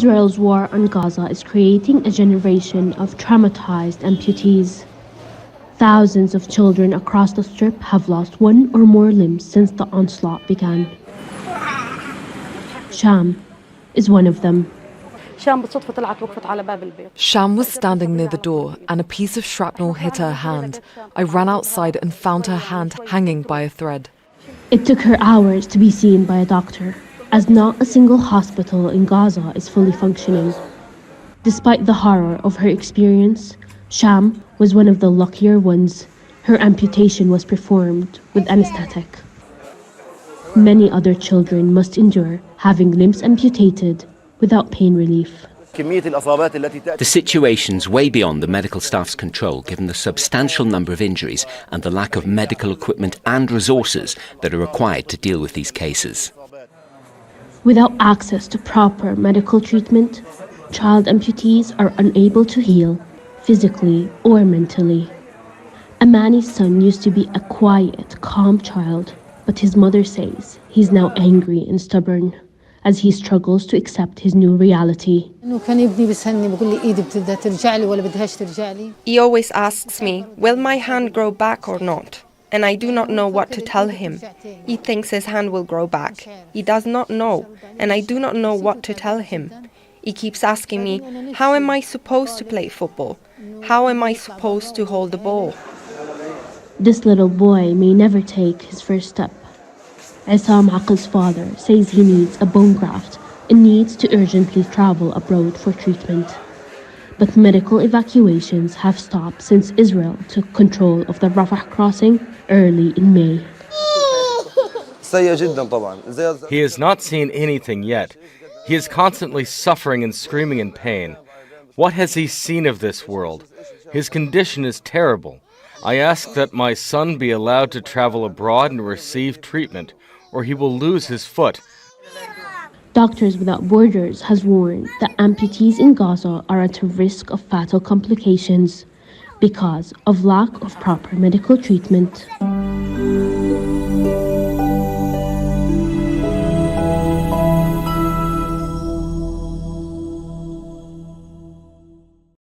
Israel's war on Gaza is creating a generation of traumatized amputees. Thousands of children across the strip have lost one or more limbs since the onslaught began. Sham is one of them. Sham was standing near the door and a piece of shrapnel hit her hand. I ran outside and found her hand hanging by a thread. It took her hours to be seen by a doctor, as not a single hospital in Gaza is fully functioning. Despite the horror of her experience, Sham was one of the luckier ones. Her amputation was performed with anesthetic. Many other children must endure having limbs amputated without pain relief. The situation's way beyond the medical staff's control, given the substantial number of injuries and the lack of medical equipment and resources that are required to deal with these cases. Without access to proper medical treatment, child amputees are unable to heal, physically or mentally. Amani's son used to be a quiet, calm child, but his mother says he's now angry and stubborn as he struggles to accept his new reality. He always asks me, will my hand grow back or not? And I do not know what to tell him. He thinks his hand will grow back. He does not know, and I do not know what to tell him. He keeps asking me, how am I supposed to play football? How am I supposed to hold the ball? This little boy may never take his first step. Isam Aqil's father says he needs a bone graft and needs to urgently travel abroad for treatment. But medical evacuations have stopped since Israel took control of the Rafah crossing early in May. He has not seen anything yet. He is constantly suffering and screaming in pain. What has he seen of this world? His condition is terrible. I ask that my son be allowed to travel abroad and receive treatment, or he will lose his foot. Doctors Without Borders has warned that amputees in Gaza are at a risk of fatal complications because of lack of proper medical treatment.